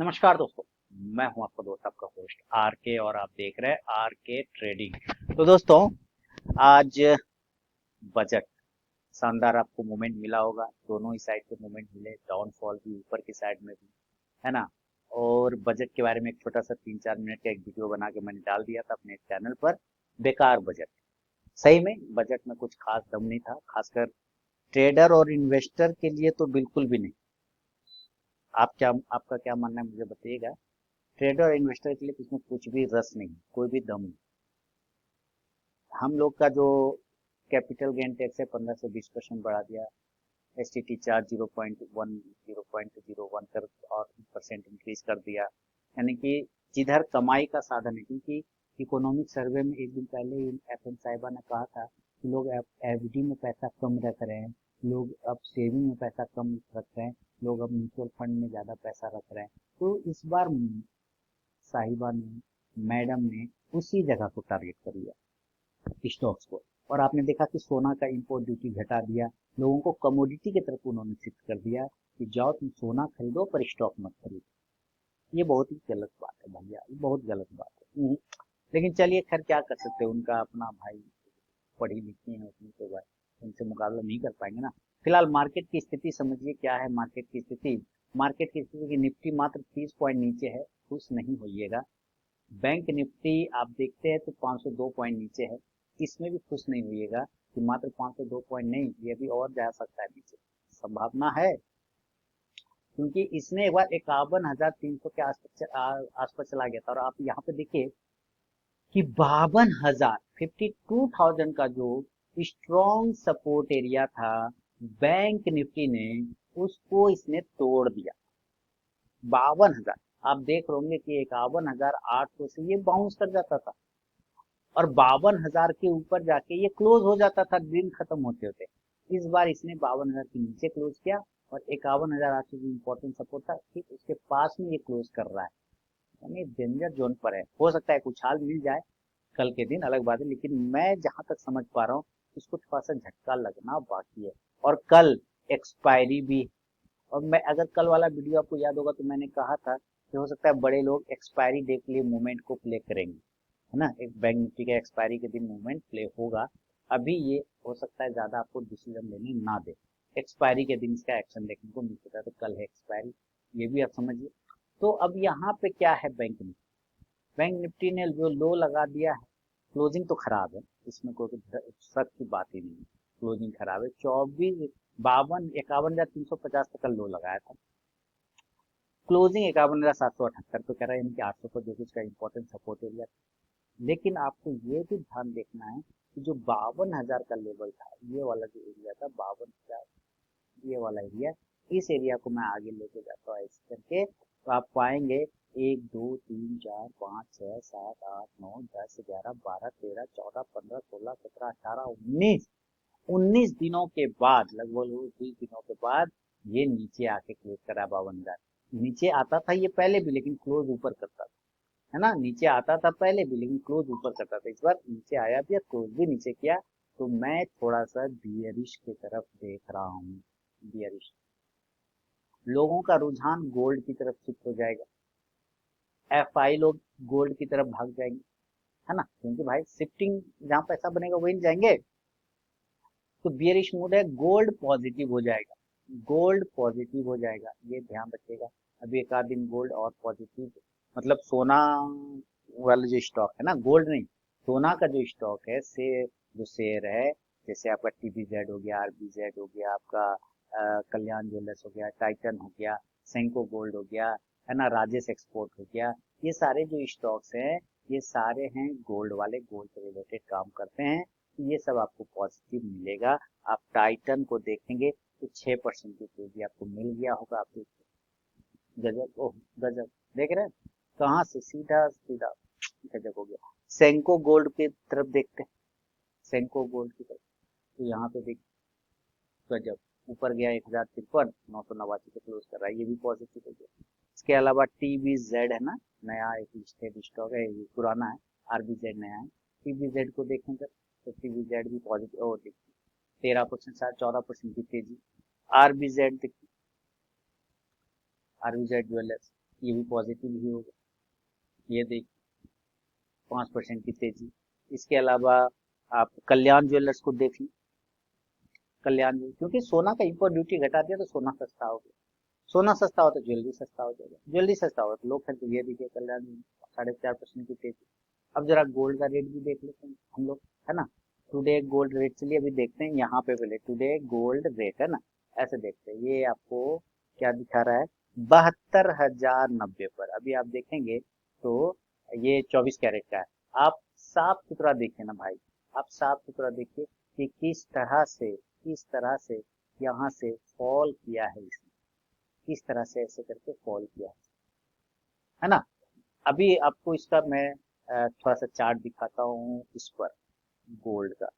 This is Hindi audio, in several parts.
नमस्कार दोस्तों। मैं हूं आपका दोस्त, आपका होस्ट आर के, और आप देख रहे हैं आर के ट्रेडिंग। तो दोस्तों, आज बजट शानदार आपको मोमेंट मिला होगा। दोनों ही साइड के मोमेंट मिले, डाउनफॉल भी ऊपर की साइड में भी, है ना। और बजट के बारे में एक छोटा सा 3-4 मिनट का एक वीडियो बना के मैंने डाल दिया था अपने चैनल पर। बेकार बजट, सही में बजट में कुछ खास दम नहीं था, खासकर ट्रेडर और इन्वेस्टर के लिए तो बिल्कुल भी नहीं। आपका क्या मानना है मुझे बताइएगा। ट्रेडर और इन्वेस्टर के लिए इसमें कुछ भी रस नहीं, कोई भी दम नहीं। हम लोग का जो कैपिटल गेन टैक्स है 15 से 20% बढ़ा दिया। एसटीटी चार्ज 0.1 कर और परसेंट इंक्रीज कर दिया। यानी कि जिधर कमाई का साधन है, क्योंकि इकोनॉमिक सर्वे में एक दिन पहले एफ एम साहिबा ने कहा था कि लोग एफडी में पैसा कम रख रहे हैं, लोग अब सेविंग में पैसा कम रख रहे हैं, लोग अब म्यूचुअल फंड में ज्यादा पैसा रख रहे हैं। तो इस बार साहिबा ने, मैडम ने उसी जगह को टारगेट कर लिया, स्टॉक्स को। और आपने देखा कि सोना का इंपोर्ट ड्यूटी घटा दिया, लोगों को कमोडिटी की तरफ उन्होंने शिफ्ट कर दिया कि जाओ तुम सोना खरीदो पर स्टॉक मत खरीदो। ये बहुत ही गलत बात है भैया, ये बहुत गलत बात है। लेकिन चलिए, खैर क्या कर सकते हैं, उनका अपना भाई, पढ़ी लिखी है उतनी तो भाई, उनसे मुकाबला नहीं कर पाएंगे ना। फिलहाल मार्केट की स्थिति समझिए, क्या है मार्केट की स्थिति। मार्केट की स्थिति की निफ्टी मात्र 30 पॉइंट नीचे है, खुश नहीं होइएगा। बैंक निफ्टी आप देखते हैं तो 502 पॉइंट नीचे है, इसमें भी खुश नहीं होइएगा कि मात्र 502 पॉइंट नहीं, ये भी और जा सकता है नीचे, संभावना है। क्योंकि इसने एक बार 51,300 के आसपास चला गया था, और आप यहाँ पे देखिए कि 52,000, 52,000 का जो स्ट्रॉन्ग सपोर्ट एरिया था बैंक निफ्टी ने, उसको इसने तोड़ दिया। 52,000, आप देख रहे होंगे कि 51,800 से ये बाउंस कर जाता था, और 52,000 के ऊपर जाके ये क्लोज हो जाता था दिन खत्म होते होते। इस बार इसने 52,000 के नीचे क्लोज किया, और 51,800 जो इम्पोर्टेंट सपोर्ट था ठीक उसके पास में ये क्लोज कर रहा है। यानी डेंजर जोन पर है, हो सकता है कुछ हाल मिल जाए कल के दिन, अलग बात है। लेकिन मैं जहां तक समझ पा रहा हूँ, इसको थोड़ा सा झटका लगना बाकी है। और कल एक्सपायरी भी। और मैं, अगर कल वाला वीडियो आपको याद होगा तो मैंने कहा था कि हो सकता है बड़े लोग एक्सपायरी डे के लिए मूवमेंट को प्ले करेंगे, है ना। एक बैंक निफ्टी के एक्सपायरी के दिन मूवमेंट प्ले होगा। अभी ये हो सकता है ज्यादा आपको डिसीजन लेने ना दे, एक्सपायरी के दिन इसका एक्शन देखने को मिल सकता है। तो कल है एक्सपायरी, ये भी आप समझिए। तो अब यहाँ पे क्या है, बैंक निफ्टी ने जो लो लगा दिया है, क्लोजिंग तो खराब है, इसमें कोई शक की बात ही नहीं है। क्लोजिंग खराब है, 51,050 तक का लो लगाया था, क्लोजिंग 51,778 पे कह रहा है, यानी कि 800 पर जो कि इसका इंपॉर्टेंट सपोर्ट एरिया था। लेकिन आपको ये भी ध्यान देखना है कि जो 52,000 का लेवल था, ये वाला जो एरिया था 52,000, ये वाला एरिया, इस एरिया को मैं आगे लेके जाता हूँ ऐसे करके, तो आप पाएंगे 1 2 3 4 5 6 7 8 9 10 11 12 13 14 15 16 17 18 19, 19 दिनों के बाद, लगभग 20 दिनों के बाद ये नीचे आके क्लोज करा 52,000। नीचे आता था ये पहले भी, लेकिन क्लोज ऊपर करता था, है ना। नीचे आता था पहले भी, लेकिन क्लोज ऊपर करता था। इस बार नीचे आया भी और क्लोज भी नीचे किया। तो मैं थोड़ा सा बियरिश की तरफ देख रहा हूँ, बियरिश। लोगों का रुझान गोल्ड की तरफ शिफ्ट हो जाएगा, एफआई लोग गोल्ड की तरफ भाग जाएंगे, है ना, क्योंकि भाई शिफ्टिंग जहां पैसा बनेगा वहीं जाएंगे। तो बियरिश मूड है, गोल्ड पॉजिटिव हो जाएगा, गोल्ड पॉजिटिव हो जाएगा, ये ध्यान रखिएगा। अभी एक आध दिन गोल्ड और पॉजिटिव, मतलब सोना वाला जो स्टॉक है ना, गोल्ड नहीं, सोना का जो स्टॉक है, से जो शेयर है, जैसे आपका टीबीजेड हो गया, आरबीजेड हो गया, आपका कल्याण ज्वेलर्स हो गया, टाइटन हो गया, सेंको गोल्ड हो गया, है ना, राजेश एक्सपोर्ट हो गया, ये सारे जो स्टॉक्स हैं, ये सारे हैं गोल्ड वाले, गोल्ड से रिलेटेड काम करते हैं। ये सब आपको पॉजिटिव मिलेगा। आप टाइटन को देखेंगे तो 6% की तेजी आपको मिल गया होगा। आप गजब, ओह गजब, देख रहे हैं कहाँ से सीधा सीधा, गजब हो गया। सेंको गोल्ड की तरफ देखते हैं, सेंको गोल्ड की तरफ, तो यहाँ पे देख, गजब, ऊपर गया 1,053, 989 पे क्लोज कर रहा है, ये भी पॉजिटिव हो गया। इसके अलावा टीबीजेड है ना, नया एक लिस्टेड स्टॉक है, ये पुराना है, आरबीजेड नया है। टीबीजेड को देखेंगे तो टीबीजेड भी पॉजिटिव, और देखिए 13%, शायद 14% की तेजी। आरबीजेड देखिए, आरबीजेड ज्वेलर्स ये भी पॉजिटिव ही होगा। ये देखिए 5% की तेजी। इसके अलावा आप कल्याण ज्वेलर्स को देख लीजिए। कल्याण ज्वेलर्स, क्योंकि सोना का इंपोर्ट ड्यूटी घटा दिया तो सोना सस्ता हो गया। सोना सस्ता हो तो ज्वेलरी सस्ता हो जाएगा, ज्वेलरी सस्ता हो तो लोग खरीद, ये देखिए कल्याण 4.5% की तेजी। अब जरा गोल्ड का रेट भी देख लेते हैं हम लोग, है ना। टुडे गोल्ड रेट, चलिए अभी देखते हैं यहाँ पे पहले टुडे गोल्ड रेट, है ना। ऐसे देखते हैं, ये आपको क्या दिखा रहा है, 72,090 पर। अभी आप देखेंगे तो ये 24 कैरेट का है। आप साफ सुथरा देखिए ना भाई, आप साफ सुथरा देखिए कि किस तरह से यहाँ से फॉल किया है इसने, किस तरह से ऐसे करके फॉल किया है ना। अभी आपको इसका मैं थोड़ा सा चार्ट दिखाता हूँ इस पर, गोल्ड का।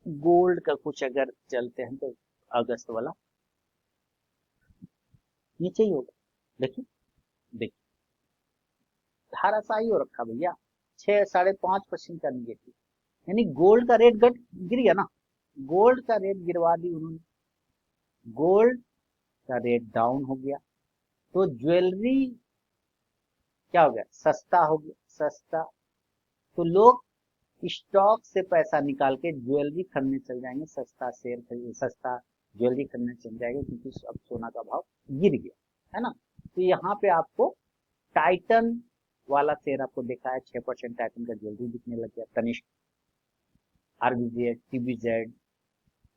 गोल्ड का कुछ अगर चलते हैं तो अगस्त वाला नीचे ही होगा। देखिए, देखिए धाराशाही हो रखा भैया, 6-5.5% का निगेटिव। यानी गोल्ड का रेट गिर गया ना, गोल्ड का रेट गिरवा दी उन्होंने, गोल्ड का रेट डाउन हो गया, तो ज्वेलरी क्या हो गया, सस्ता हो गया, सस्ता। तो लोग स्टॉक से पैसा निकाल के ज्वेलरी खरीदने चल जाएंगे, सस्ता शेयर खरीद, सस्ता ज्वेलरी खरीदने चल जाएंगे, क्योंकि अब सोना का भाव गिर गया, है ना। तो यहाँ पे आपको टाइटन वाला शेयर आपको देखा है, 6% टाइटन का ज्वेलरी बिकने लग गया। Tanishq, RBZ, TBZ,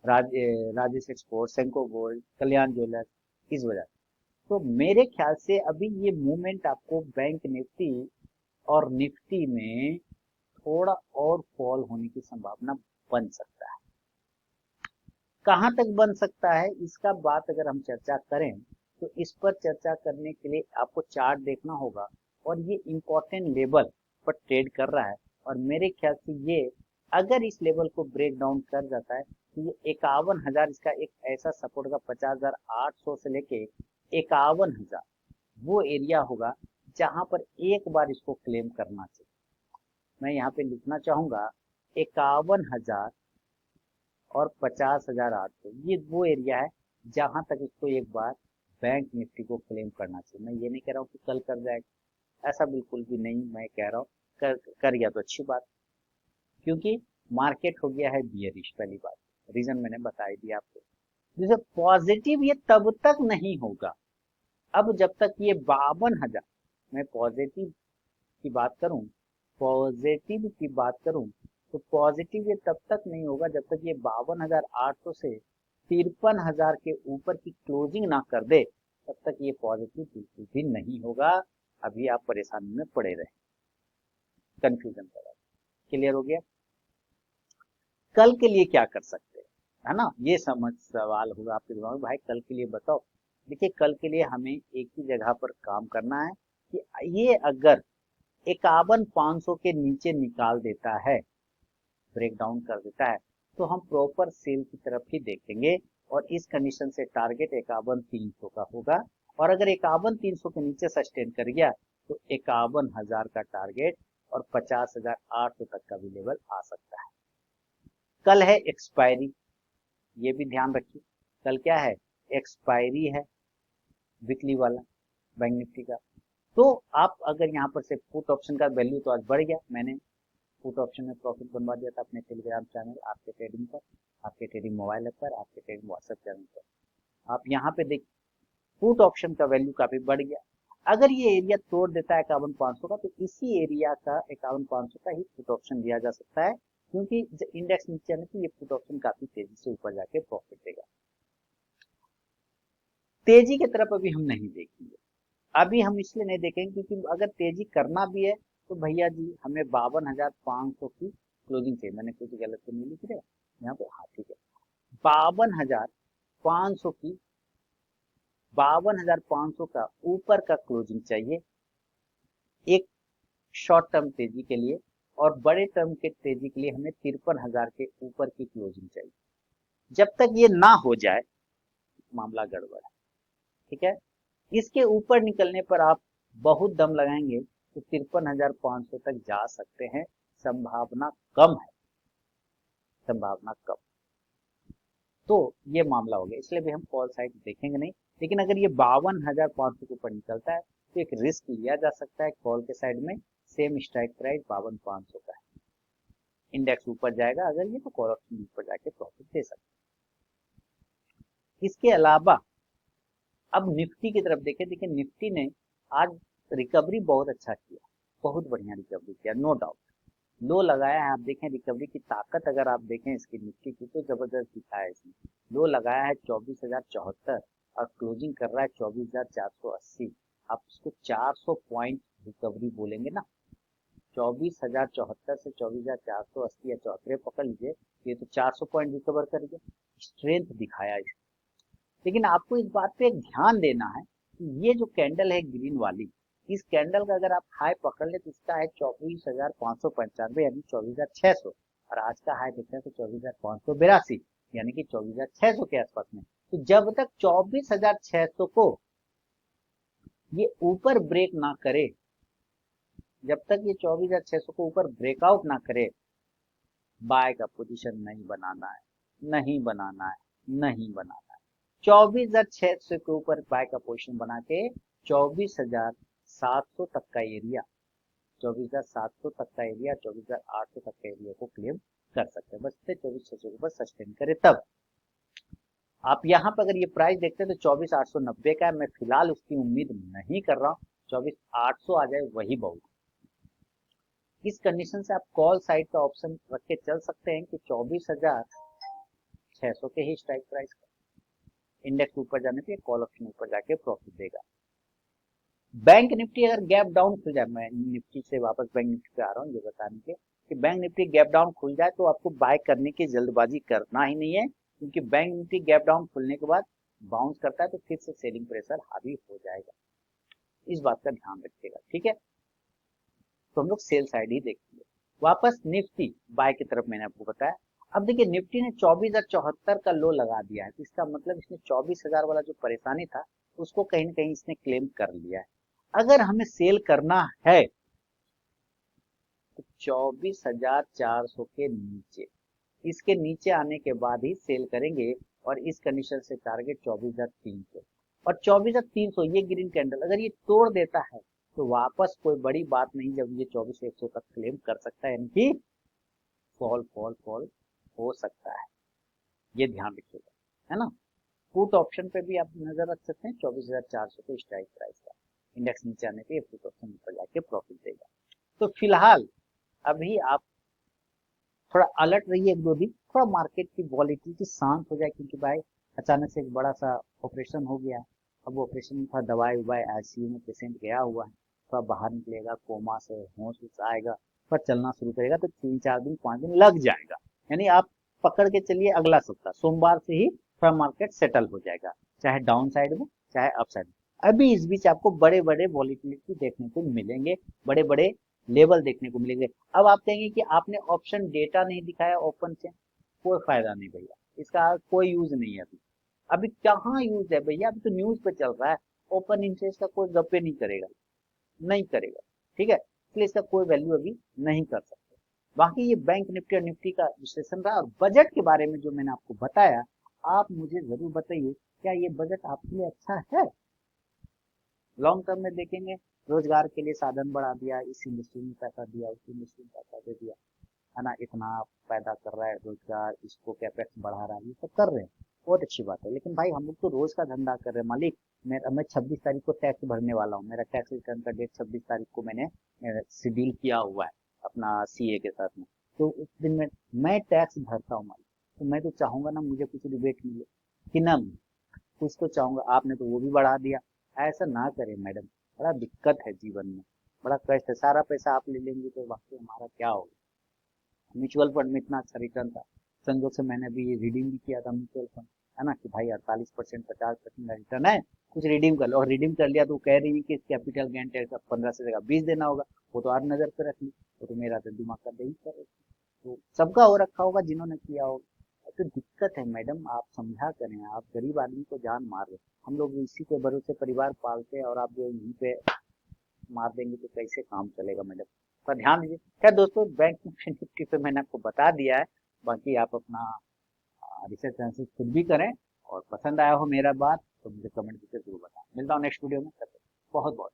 Rajesh export, Senco gold, Kalyan jewellers, इस वजह से। तो मेरे ख्याल से अभी ये मूवमेंट आपको बैंक निफ्टी और निफ्टी में थोड़ा और फॉल होने की संभावना बन सकता है। कहां तक बन सकता है इसका बात अगर हम चर्चा करें, तो इस पर चर्चा करने के लिए आपको चार्ट देखना होगा, और ये इंपॉर्टेंट लेवल पर ट्रेड कर रहा है। और मेरे ख्याल से ये अगर इस लेवल को ब्रेक डाउन कर जाता है तो ये 51,000, इसका एक ऐसा सपोर्ट का 50,800 से लेके 51,000 वो एरिया होगा जहां पर एक बार इसको क्लेम करना चाहिए। मैं यहाँ पे लिखना चाहूंगा 51,000 और 50,800, ये वो एरिया है जहां तक इसको एक बार बैंक निफ्टी को क्लेम करना चाहिए। मैं ये नहीं कह रहा हूँ कि कल कर जाएगा, ऐसा बिल्कुल भी नहीं मैं कह रहा हूँ। कर गया तो अच्छी बात, क्योंकि मार्केट हो गया है बियरिश, पहली बात, रीजन मैंने बता ही दिया आपको। जैसे पॉजिटिव ये तब तक नहीं होगा, अब जब तक ये 52,000, मैं पॉजिटिव की बात करूं तो पॉजिटिव ये तब तक नहीं होगा जब तक ये 52,800 से 53,000 के ऊपर की क्लोजिंग ना कर दे, तब तक ये पॉजिटिव बिल्कुल भी नहीं होगा। अभी आप परेशानी में पड़े रहे, कंफ्यूजन कर रहे, क्लियर हो गया। कल के लिए क्या कर सकते हैं, है ना, ये समझ सवाल होगा आपके दिमाग में, भाई कल के लिए बताओ। देखिए कल के लिए हमें एक ही जगह पर काम करना है कि ये अगर 51,500 के नीचे निकाल देता है, ब्रेक डाउन कर देता है, तो हम प्रॉपर सेल की तरफ ही देखेंगे, और इस कंडीशन से टारगेट 51,300 का होगा। और अगर 51,300 के नीचे सस्टेन कर गया तो 51,000 का टारगेट और 50,800 तक का भी लेवल आ सकता है। कल है एक्सपायरी, ये भी ध्यान रखिए, कल क्या है, एक्सपायरी है वीकली वाला बैंक निफ्टी का। तो आप अगर यहाँ पर से पुट ऑप्शन का वैल्यू तो आज बढ़ गया, मैंने पुट ऑप्शन में प्रॉफिट बनवा दिया था अपने टेलीग्राम चैनल, आपके ट्रेडिंग पर, आपके ट्रेडिंग मोबाइल ऐप पर, आपके ट्रेडिंग व्हाट्सएप चैनल पर। आप यहाँ पे देख, पुट ऑप्शन का वैल्यू काफी बढ़ गया। अगर ये एरिया तोड़ देता है 51,500 का, तो इसी एरिया का 51,500 का ही पुट ऑप्शन दिया जा सकता है, क्योंकि इंडेक्स नीचे आने से ये पुट ऑप्शन काफी तेजी से ऊपर जाके प्रॉफिट देगा। तेजी की तरफ अभी हम नहीं देखेंगे, अभी हम इसलिए नहीं देखेंगे क्योंकि अगर तेजी करना भी है तो भैया जी हमें 52,500 की क्लोजिंग चाहिए। मैंने कुछ गलत तो नहीं लिख रहा यहाँ पे, हाँ ठीक है, 52,500 की, 52,500 का ऊपर का क्लोजिंग चाहिए एक शॉर्ट टर्म तेजी के लिए, और बड़े टर्म के तेजी के लिए हमें 53,000 के ऊपर की क्लोजिंग चाहिए। जब तक ये ना हो जाए मामला गड़बड़ है, ठीक है। इसके ऊपर निकलने पर आप बहुत दम लगाएंगे तो 53,500 तक जा सकते हैं, संभावना कम है, संभावना कम। तो ये मामला हो गया, इसलिए भी हम कॉल साइड देखेंगे नहीं, लेकिन अगर ये 52,500 के ऊपर निकलता है तो एक रिस्क लिया जा सकता है कॉल के साइड में। सेम स्ट्राइक प्राइस 52,500 का है। इंडेक्स ऊपर जाएगा अगर ये, तो कॉल ऑप्शन ऊपर जाके प्रॉफिट दे सकता है। इसके अलावा अब निफ्टी की तरफ देखें। देखिए निफ्टी ने आज रिकवरी बहुत अच्छा किया, बहुत बढ़िया रिकवरी किया, नो डाउट। लो लगाया है, आप देखें रिकवरी की ताकत अगर आप देखें इसकी निफ्टी की तो जबरदस्त दिखा है इसने। लो लगाया है 24,074 और क्लोजिंग कर रहा है 24,480। आप इसको 400 पॉइंट रिकवरी बोलेंगे ना, 24,074 से 24,480 या 74 पकड़ लीजिए, ये तो 400 पॉइंट रिकवर कर गया, स्ट्रेंथ दिखाया इसने। लेकिन आपको इस बात पे एक ध्यान देना है कि ये जो कैंडल है ग्रीन वाली, इस कैंडल का अगर आप हाई पकड़ ले तो इसका है 24,595 यानी 24,600, और आज का हाई देखते हैं तो 24,582 यानी कि 24,600 के आसपास में। तो जब तक 24,600 को ये ऊपर ब्रेक ना करे, जब तक ये 24,600 को ऊपर ब्रेकआउट ना करे, बाय का पोजीशन नहीं बनाना है, नहीं बनाना है, नहीं बनाना है। 24,600 के ऊपर बाय का पोजीशन बना के 24,700 तक का एरिया, 24,700 तक का एरिया, 24,800 तक का एरिया को क्लेम कर सकते हैं। बस 24,600 के ऊपर सस्टेन करे तब। आप यहाँ पर अगर ये प्राइस देखते हैं तो 24,890 का है। मैं फिलहाल उसकी उम्मीद नहीं कर रहा हूँ, 24,800 आ जाए वही बहुत। इस कंडीशन से आप कॉल साइड का ऑप्शन रख के चल सकते हैं कि 24,600 के ही स्ट्राइक प्राइस का, इंडेक्स ऊपर जाने पे कॉल ऑप्शन ऊपर जाके प्रॉफिट देगा। बैंक निफ्टी अगर गैप डाउन खुल जाए, मैं निफ्टी से वापस बैंक निफ्टी पे आ रहा हूँ ये बताने के कि बैंक निफ्टी गैप डाउन खुल जाए तो आपको बाय करने की जल्दबाजी करना ही नहीं है, क्योंकि बैंक निफ्टी गैप डाउन खुलने के बाद बाउंस करता है तो फिर से सेलिंग प्रेशर हावी हो जाएगा। इस बात का ध्यान रखिएगा, ठीक है। तो हम लोग सेल साइड ही देखेंगे। वापस निफ्टी बाय की तरफ मैंने आपको बताया। अब देखिए निफ्टी ने 24,074 का लो लगा दिया है, तो इसका मतलब इसने 24,000 वाला जो परेशानी था उसको कहीं ना कहीं इसने क्लेम कर लिया है। अगर हमें सेल करना है तो 24,400 के नीचे, इसके नीचे आने के बाद ही सेल करेंगे, और इस कंडीशन से टारगेट 24,300, और 24,300 ये ग्रीन कैंडल अगर ये तोड़ देता है तो वापस कोई बड़ी बात नहीं, जब ये 24,100 तक क्लेम कर सकता है, यानी कि फॉल फॉल फॉल हो सकता है, ये ध्यान रखिएगा, है ना। पुट ऑप्शन पे भी आप नजर रख सकते हैं 24,400 के स्ट्राइक प्राइस का, इंडेक्स नीचे आने पे पुट ऑप्शन ऊपर जाके प्रॉफिट देगा। तो फिलहाल अभी आप थोड़ा अलर्ट रहिए एक दो दिन, थोड़ा मार्केट की वॉलिटिलिटी शांत हो जाए, क्योंकि भाई अचानक से एक बड़ा सा ऑपरेशन हो गया। अब वो ऑपरेशन में थोड़ा दवाई उवाई, आईसीयू में पेशेंट गया हुआ है, थोड़ा बाहर निकलेगा कोमा से, होश आएगा, थोड़ा चलना शुरू करेगा, तो 3-4 दिन 5 दिन लग जाएगा। यानी आप पकड़ के चलिए अगला सप्ताह सोमवार से ही थोड़ा मार्केट सेटल हो जाएगा, चाहे डाउन साइड में चाहे अप साइड में। अभी इस बीच आपको बड़े बड़े वॉलिटिलिटी देखने को मिलेंगे, बड़े बड़े लेवल देखने को मिलेंगे। अब आप कहेंगे कि आपने ऑप्शन डेटा नहीं दिखाया ओपन चेन, कोई फायदा नहीं भैया, इसका कोई यूज नहीं है अभी। अभी कहाँ यूज है भैया, अभी तो न्यूज पे चल रहा है। ओपन इंटरेस्ट का कोई गप्पे नहीं करेगा, नहीं करेगा, ठीक है, इसलिए इसका कोई वैल्यू अभी नहीं कर सकते। बाकी ये बैंक निफ्टी और निफ्टी का विश्लेषण रहा, और बजट के बारे में जो मैंने आपको बताया, आप मुझे जरूर बताइए क्या ये बजट आपके लिए अच्छा है। लॉन्ग टर्म में देखेंगे, रोजगार के लिए साधन बढ़ा दिया, इस इंडस्ट्री में पैसा दिया, उस इंडस्ट्री में पैसा दे दिया, है ना, इतना पैदा कर रहा है रोजगार, इसको कैपेक्स बढ़ा रहा है, ये सब कर रहे हैं, बहुत अच्छी बात है। लेकिन भाई हम लोग तो रोज का धंधा कर रहे हैं मालिक। मैं 26 तारीख को टैक्स भरने वाला हूँ, मेरा टैक्स रिटर्न का डेट 26 तारीख को मैंने शेड्यूल किया हुआ है अपना सीए के साथ में। तो उस दिन में मैं टैक्स भरता हूँ मालिक, तो मैं तो चाहूंगा ना मुझे कुछ रिबेट मिले कि ना मिले, कुछ तो चाहूंगा। आपने तो वो भी बढ़ा दिया, ऐसा ना करें मैडम, बड़ा दिक्कत है जीवन में, बड़ा कष्ट है। सारा पैसा आप ले लेंगे तो वाकई हमारा क्या होगा। म्यूचुअल फंड में इतना अच्छा रिटर्न था, संजोग से मैंने अभी रिडीम भी किया था म्यूचुअल फंड, है ना, कि भाई 48% 50% का रिटर्न है, कुछ रिडीम कर लो, और रिडीम कर लिया तो कह रही है कि कैपिटल गेन टैक्स 15 से जगह 20 देना होगा। वो तो और नजर पे रख ली, वो तो मेरा तो दिमाग का दही कर रही थी। तो सबका हो रखा होगा जिन्होंने किया होगा। तो दिक्कत है मैडम, आप समझा करें, आप गरीब आदमी को जान मार रहे, हम लोग इसी के भरोसे परिवार पालते हैं, और आप जो यहीं पे मार देंगे तो कैसे काम चलेगा मैडम, तो ध्यान दीजिए। क्या दोस्तों, बैंक निफ्टी पे मैंने आपको बता दिया है, बाकी आप अपना रिसर्च एनालिसिस खुद भी करें, और पसंद आया हो मेरा बात तो मुझे कमेंट करके जरूर बताएं। मिलता हूँ नेक्स्ट वीडियो में, तब तक बहुत बहुत